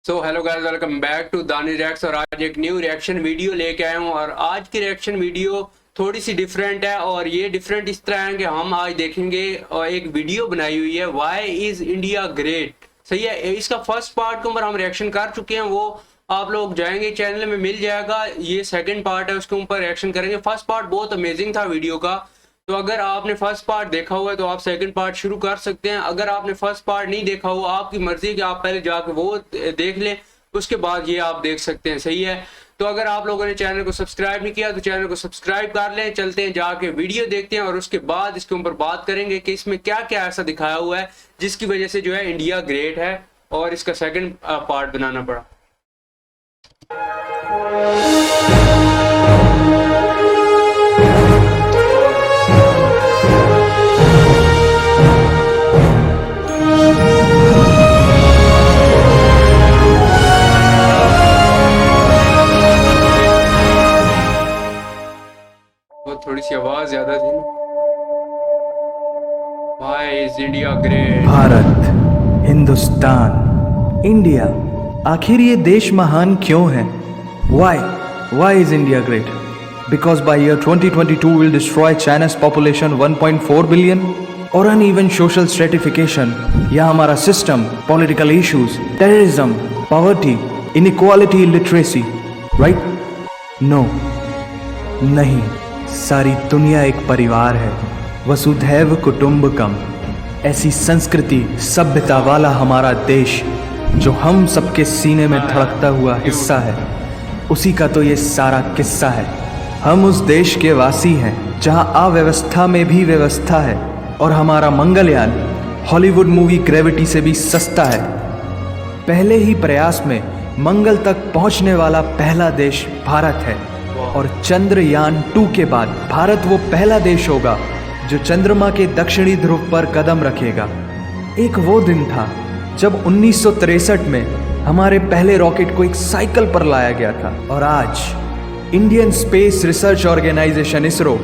So hello guys, welcome back to Dani reacts. और आज एक न्यू रिएक्शन वीडियो लेके आया हूँ। और आज की रिएक्शन वीडियो थोड़ी सी डिफरेंट है। और ये डिफरेंट इस तरह है कि हम आज देखेंगे और एक वीडियो बनाई हुई है, व्हाई इज इंडिया ग्रेट। सही है, इसका फर्स्ट पार्ट के ऊपर हम रिएक्शन कर चुके हैं, वो आप लोग जाएंगे चैनल में मिल जाएगा। ये सेकंड पार्ट है, उसके ऊपर रिएक्शन करेंगे। फर्स्ट पार्ट बहुत अमेजिंग था वीडियो का, तो अगर आपने फर्स्ट पार्ट देखा हुआ है तो आप सेकंड पार्ट शुरू कर सकते हैं। अगर आपने फर्स्ट पार्ट नहीं देखा हुआ, आपकी मर्जी कि आप पहले जाके वो देख लें, उसके बाद ये आप देख सकते हैं। सही है, तो अगर आप लोगों ने चैनल को सब्सक्राइब नहीं किया तो चैनल को सब्सक्राइब कर लें। चलते हैं, जाके वीडियो देखते हैं और उसके बाद इसके ऊपर बात करेंगे कि इसमें क्या क्या ऐसा दिखाया हुआ है जिसकी वजह से जो है इंडिया ग्रेट है और इसका सेकंड पार्ट बनाना पड़ा। थोड़ी सी आवाज ज्यादा थी ना। Why is India great? Bharat, Hindustan, India, आखिर ये देश महान क्यों है? Why is India great? Because by year 2022 will destroy China's population 1.4 billion, और uneven social stratification या हमारा system, political issues, terrorism, poverty, inequality, literacy, right? No, नहीं, सारी दुनिया एक परिवार है, वसुधैव कुटुंबकम। ऐसी संस्कृति सभ्यता वाला हमारा देश जो हम सबके सीने में धड़कता हुआ हिस्सा है, उसी का तो ये सारा किस्सा है। हम उस देश के वासी हैं जहां अव्यवस्था में भी व्यवस्था है, और हमारा मंगलयान हॉलीवुड मूवी ग्रेविटी से भी सस्ता है। पहले ही प्रयास में मंगल तक पहुंचने वाला पहला देश भारत है, और चंद्रयान 2 के बाद भारत वो पहला देश होगा जो चंद्रमा के दक्षिणी ध्रुव पर कदम रखेगा। एक वो दिन था जब 1963 में हमारे पहले रॉकेट को एक साइकिल पर लाया गया था, और आज Indian space research organisation ISRO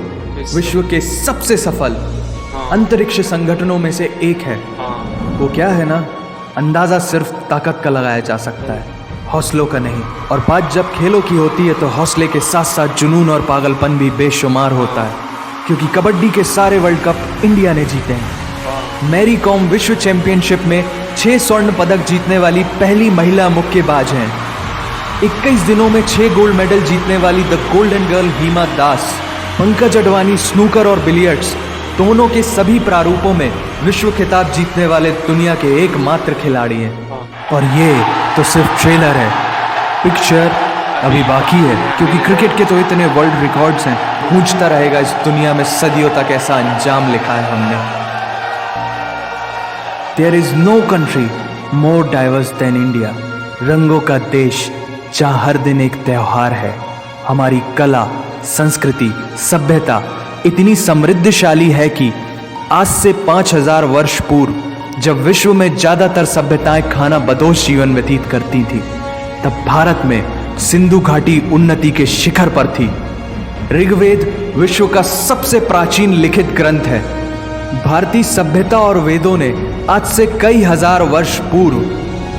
विश्व के सबसे सफल अंतरिक्ष संगठनों में से एक है। वो क्या है ना, अंदाजा सिर्फ ताकत का लगाया जा सकता है, हौसलों का नहीं। और बात जब खेलों की होती है तो हौसले के साथ साथ जुनून और पागलपन भी बेशुमार होता है, क्योंकि कबड्डी के सारे वर्ल्ड कप इंडिया ने जीते हैं। मैरी कॉम विश्व चैंपियनशिप में 6 स्वर्ण पदक जीतने वाली पहली महिला मुक्केबाज हैं। 21 दिनों में 6 गोल्ड मेडल जीतने वाली the golden girl Hima Das. Pankaj Advani snooker और बिलियर्ड्स दोनों के सभी प्रारूपों में विश्व खिताब जीतने वाले दुनिया के एकमात्र खिलाड़ी हैं। और ये तो सिर्फ ट्रेलर है, पिक्चर अभी बाकी है, क्योंकि क्रिकेट के तो इतने वर्ल्ड रिकॉर्ड्स हैं। गूंजता रहेगा इस दुनिया में सदियों तक ऐसा अंजाम लिखा है हमने। There is no country more diverse than India. रंगों का देश जहाँ हर दिन एक त्योहार है। हमारी कला, संस्कृति, सभ्यता इतनी समृद्धशाली है कि आज से 5000 वर्ष पूर्व जब विश्व में ज्यादातर सभ्यताएं खाना बदोश जीवन व्यतीत करती थी, तब भारत में सिंधु घाटी उन्नति के शिखर पर थी। ऋग्वेद विश्व का सबसे प्राचीन लिखित ग्रंथ है। भारतीय सभ्यता और वेदों ने आज से कई हजार वर्ष पूर्व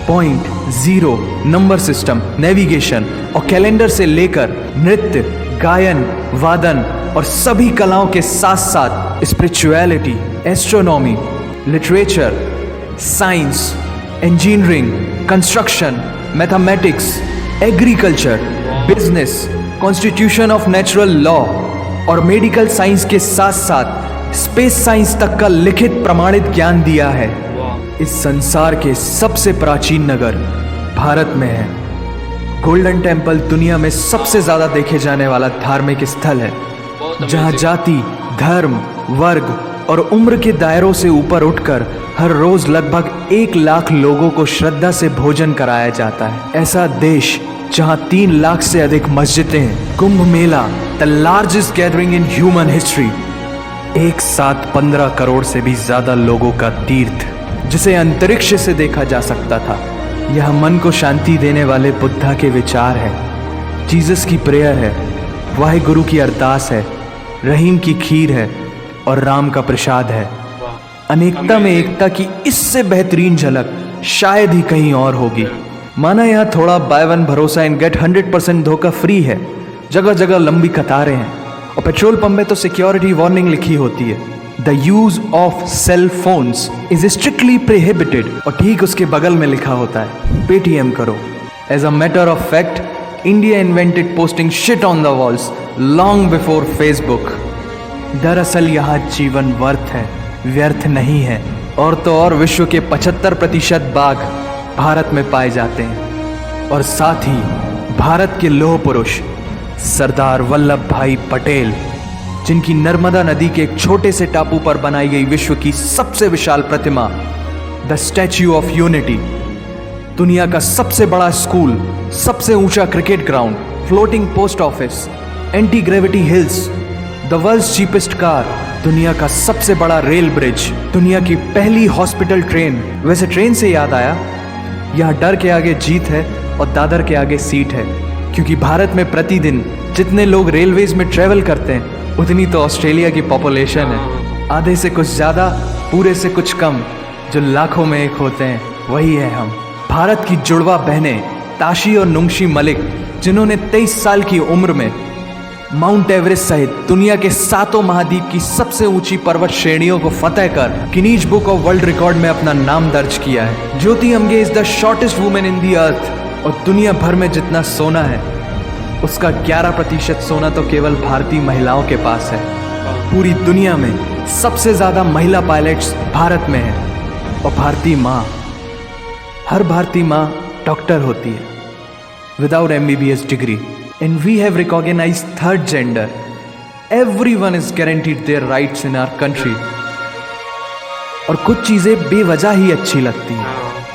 point, zero, number system, navigation और कैलेंडर से लेकर नृत्य, गायन, वादन और सभी कलाओं के साथ साथ spirituality, astronomy, literature, science, engineering, construction, mathematics, agriculture, business, constitution of natural law और मेडिकल साइंस के साथ साथ स्पेस साइंस तक का लिखित प्रमाणित ज्ञान दिया है। इस संसार के सबसे प्राचीन नगर भारत में है। गोल्डन टेम्पल दुनिया में सबसे ज्यादा देखे जाने वाला धार्मिक स्थल है, जहां जाति, धर्म, वर्ग और उम्र के दायरों से ऊपर उठकर हर रोज लगभग 1 लाख लोगों को श्रद्धा से भोजन कराया जाता है। ऐसा देश जहां 3 लाख से अधिक मस्जिदें हैं। Kumbh Mela, the largest gathering in human history, एक साथ 15 करोड़ से भी ज्यादा लोगों का तीर्थ, जिसे अंतरिक्ष से देखा जा सकता था। यह मन को शांति देने वाले बुद्धा के विचार है, जीसस की प्रेयर है, वाहिगुरु की अरदास है, रहीम की खीर है और राम का प्रसाद है। अनेकता में एकता की इससे बेहतरीन झलक शायद ही कहीं और होगी। माना यहाँ थोड़ा बाय वन भरोसा इन गेट 100% धोखा फ्री है, जगह जगह लंबी कतारें हैं और पेट्रोल पंप में तो सिक्योरिटी वार्निंग लिखी होती है, the use of cell phones is strictly prohibited, और ठीक उसके बगल में लिखा होता है पेटीएम करो। As a matter of fact, India invented posting shit on the walls long before Facebook. दरअसल यहाँ जीवन वर्थ है, व्यर्थ नहीं है। और तो और विश्व के 75% बाघ भारत में पाए जाते हैं, और साथ ही भारत के लौह पुरुष सरदार वल्लभ भाई पटेल, जिनकी नर्मदा नदी के एक छोटे से टापू पर बनाई गई विश्व की सबसे विशाल प्रतिमा द स्टैच्यू ऑफ यूनिटी, दुनिया का सबसे बड़ा स्कूल, सबसे ऊंचा cricket ground, floating post office, anti gravity hills, the world's cheapest car, दुनिया का सबसे बड़ा रेल ब्रिज, दुनिया की पहली हॉस्पिटल ट्रेन। वैसे ट्रेन से याद आया, यहाँ डर के आगे जीत है और दादर के आगे सीट है, क्योंकि भारत में प्रतिदिन जितने लोग रेलवेज में ट्रेवल करते हैं उतनी तो ऑस्ट्रेलिया की पॉपुलेशन है। आधे से कुछ ज़्यादा, पूरे से कुछ कम, जो लाखों में एक होते हैं वही है हम। भारत की जुड़वा बहनें ताशी और नुंगशी मलिक, जिन्होंने 23 साल की उम्र में माउंट एवरेस्ट सहित दुनिया के 7 महाद्वीप की सबसे ऊंची पर्वत श्रेणियों को फतेह कर Guinness Book of World Record में अपना नाम दर्ज किया है। Jyoti Amge is the shortest women in the earth, और दुनिया भर में जितना सोना है उसका 11% सोना तो केवल भारतीय महिलाओं के पास है। पूरी दुनिया में सबसे ज्यादा महिला पायलट्स भारत में हैं, और भारतीय माँ, हर भारतीय माँ डॉक्टर होती है without MBBS degree. And we have recognized third gender. Everyone is guaranteed their rights in our country. और कुछ चीज़ें बेवजह ही अच्छी लगती हैं,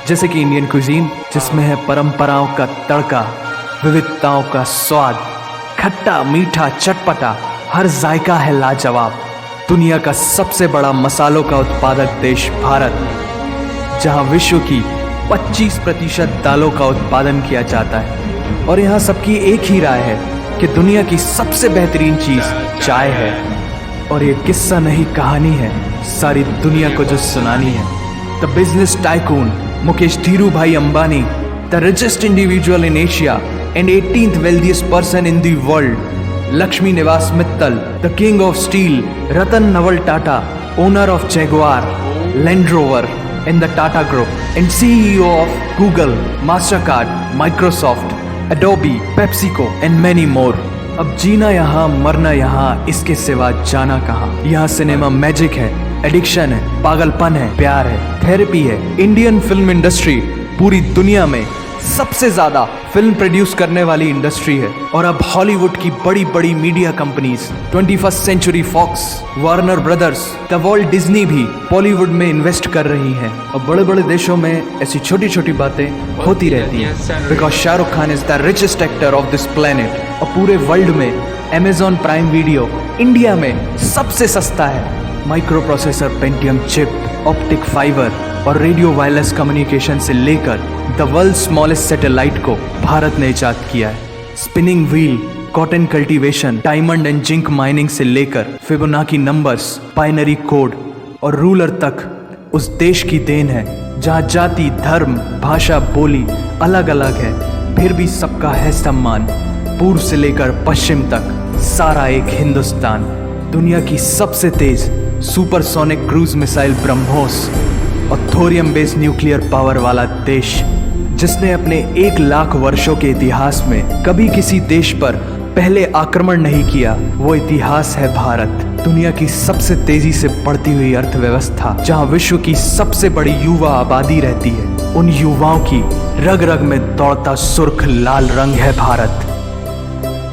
जैसे कि इंडियन कुजीन, जिसमें है परंपराओं का तड़का, विविधताओं का स्वाद, खट्टा मीठा चटपटा, हर जायका है लाजवाब। दुनिया का सबसे बड़ा मसालों का उत्पादक देश भारत, जहां विश्व की 25% दालों का उत्पादन किया जाता है, और यहाँ सबकी एक ही राय है कि दुनिया की सबसे बेहतरीन चीज चाय है। और ये किस्सा नहीं कहानी है, सारी दुनिया को जो सुनानी है। The business tycoon Mukesh Dhirubhai Ambani, the richest individual in Asia and 18th wealthiest person in the world, Lakshmi Niwas Mittal, the king of steel Ratan Naval Tata, owner of Jaguar, Land Rover in the Tata Group, and CEO of Google, Mastercard, Microsoft, Adobe, PepsiCo and many more. अब जीना यहाँ, मरना यहाँ, इसके सिवा जाना कहाँ। यहाँ cinema magic है, एडिक्शन है, पागलपन है, प्यार है, थेरेपी है। इंडियन फिल्म इंडस्ट्री पूरी दुनिया में सबसे ज्यादा फिल्म प्रोड्यूस करने वाली इंडस्ट्री है, और अब हॉलीवुड की बड़ी बड़ी media companies, 21st century Fox, Warner Brothers, the Walt Disney भी बॉलीवुड में इन्वेस्ट कर रही हैं। और बड़े बड़े देशों में ऐसी छोटी छोटी बातें होती रहती हैं, because Shahrukh Khan is the richest actor of this planet. और पूरे वर्ल्ड में अमेजॉन प्राइम वीडियो इंडिया में सबसे सस्ता है। Micro processor, Pentium chip, optic fibre और रेडियो वायरलेस कम्युनिकेशन से लेकर द वर्ल्ड स्मॉलेस्ट सैटेलाइट को भारत ने इजाद किया है। Spinning wheel, cotton cultivation, diamond and zinc mining से लेकर फिबोनाची नंबर्स, बाइनरी कोड और रूलर तक उस देश की देन है, जहाँ जाति, धर्म, भाषा, बोली अलग अलग है, फिर भी सबका है सम्मान। पूर्व से लेकर पश्चिम तक सारा एक हिंदुस्तान। दुनिया की सबसे तेज सुपरसोनिक क्रूज मिसाइल ब्रह्मोस और थोरियम बेस्ड न्यूक्लियर पावर वाला देश, जिसने अपने 1 लाख वर्षों के इतिहास में कभी किसी देश पर पहले आक्रमण नहीं किया, वो इतिहास है भारत। दुनिया की सबसे तेजी से बढ़ती हुई अर्थव्यवस्था, जहां विश्व की सबसे बड़ी युवा आबादी रहती है, उन युवाओं की रग रग में दौड़ता सुर्ख लाल रंग है भारत।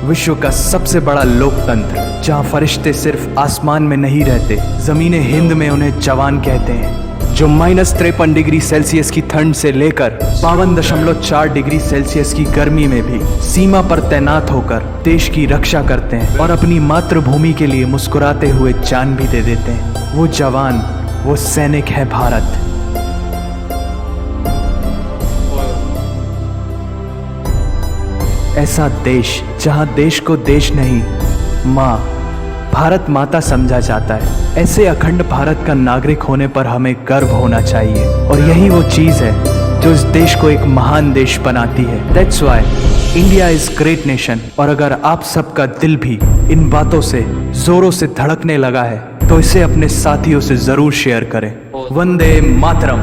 विश्व का सबसे बड़ा लोकतंत्र, जहां फरिश्ते सिर्फ आसमान में नहीं रहते, जमीन हिंद में उन्हें जवान कहते हैं, जो -53 डिग्री सेल्सियस की ठंड से लेकर 52.4 डिग्री सेल्सियस की गर्मी में भी सीमा पर तैनात होकर देश की रक्षा करते हैं और अपनी मातृभूमि के लिए मुस्कुराते हुए जान भी दे देते हैं। वो जवान, वो सैनिक है भारत। ऐसा देश जहां देश को देश नहीं, माँ, भारत माता समझा जाता है। ऐसे अखंड भारत का नागरिक होने पर हमें गर्व होना चाहिए, और यही वो चीज़ है जो इस देश को एक महान देश बनाती है। That's why India is great nation. और अगर आप सबका दिल भी इन बातों से जोरों से धड़कने लगा है तो इसे अपने साथियों से जरूर शेयर करें। वंदे मातरम।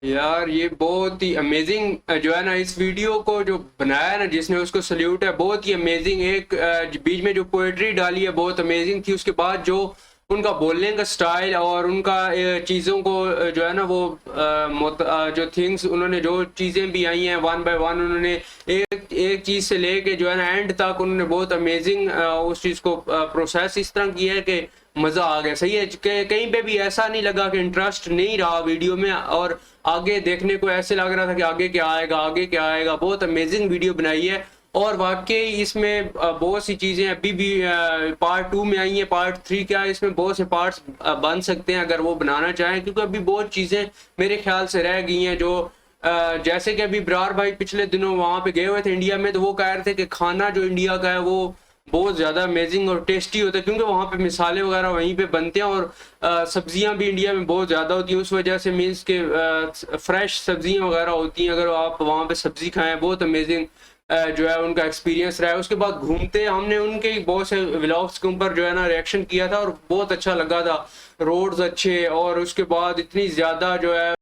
यार ये बहुत ही अमेजिंग जो है ना, इस वीडियो को जो बनाया है ना जिसने, उसको सल्यूट है। बहुत ही अमेजिंग। एक बीच में जो पोएट्री डाली है बहुत अमेजिंग थी। उसके बाद जो उनका बोलने का स्टाइल और उनका चीज़ों को जो है ना वो जो थिंग्स उन्होंने, जो चीज़ें भी आई हैं वन बाय वन, उन्होंने एक एक चीज़ से लेके जो है ना एंड तक उन्होंने बहुत अमेजिंग उस चीज़ को प्रोसेस इस तरह किया है कि मज़ा आ गया। सही है, कहीं पे भी ऐसा नहीं लगा कि इंटरेस्ट नहीं रहा वीडियो में, और आगे देखने को ऐसे लग रहा था कि आगे क्या आएगा, आगे क्या आएगा। बहुत अमेजिंग वीडियो बनाई है और वाकई इसमें बहुत सी चीज़ें अभी भी पार्ट 2 में आई हैं, पार्ट 3 क्या है, इसमें बहुत से पार्ट्स बन सकते हैं अगर वो बनाना चाहें, क्योंकि अभी बहुत चीज़ें मेरे ख्याल से रह गई हैं। जो जैसे कि अभी ब्रार भाई पिछले दिनों वहाँ पे गए हुए थे इंडिया में, तो वो कह रहे थे कि खाना जो इंडिया का है वो बहुत ज़्यादा अमेजिंग और टेस्टी होता है, क्योंकि वहाँ पे मिसाले वगैरह वहीं पे बनते हैं और सब्जियां भी इंडिया में बहुत ज़्यादा होती हैं। उस वजह से मीन्स के फ्रेश सब्जियां वगैरह होती हैं। अगर आप वहाँ पे सब्जी खाएं, बहुत अमेजिंग जो है उनका एक्सपीरियंस रहा है। उसके बाद घूमते हमने उनके बहुत से व्लॉग्स के ऊपर जो है ना रिएक्शन किया था और बहुत अच्छा लगा था। रोड्स अच्छे, और उसके बाद इतनी ज़्यादा जो है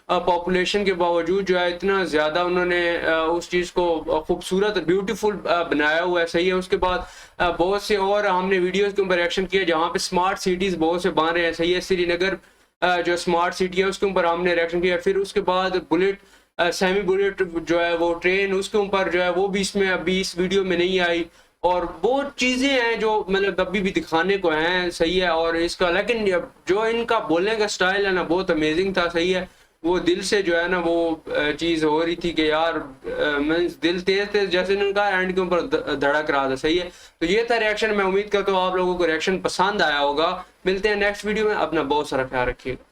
पॉपुलेशन के बावजूद जो है इतना ज़्यादा उन्होंने उस चीज़ को खूबसूरत ब्यूटीफुल बनाया हुआ है। सही है। उसके बाद बहुत से और हमने वीडियोस के ऊपर रिएक्शन किया जहाँ पे स्मार्ट सिटीज़ बहुत से बन रहे हैं। सही है। श्रीनगर जो स्मार्ट सिटी है उसके ऊपर हमने रिएक्शन किया। फिर उसके बाद बुलेट सेमी बुलेट जो है वो ट्रेन, उसके ऊपर जो है वो भी इसमें अभी इस वीडियो में नहीं आई। और बहुत चीज़ें हैं जो मतलब अभी भी दिखाने को हैं। सही है। और इसका लेकिन जो इनका बोलने का स्टाइल है ना बहुत अमेजिंग था। सही है। वो दिल से जो है ना वो चीज़ हो रही थी कि यार मीन्स दिल तेज तेज जैसे इन्होंने कहा एंड के ऊपर धड़क रहा था। सही है। तो ये था रिएक्शन। मैं उम्मीद करता हूँ आप लोगों को रिएक्शन पसंद आया होगा। मिलते हैं नेक्स्ट वीडियो में। अपना बहुत सारा ख्याल रखिएगा।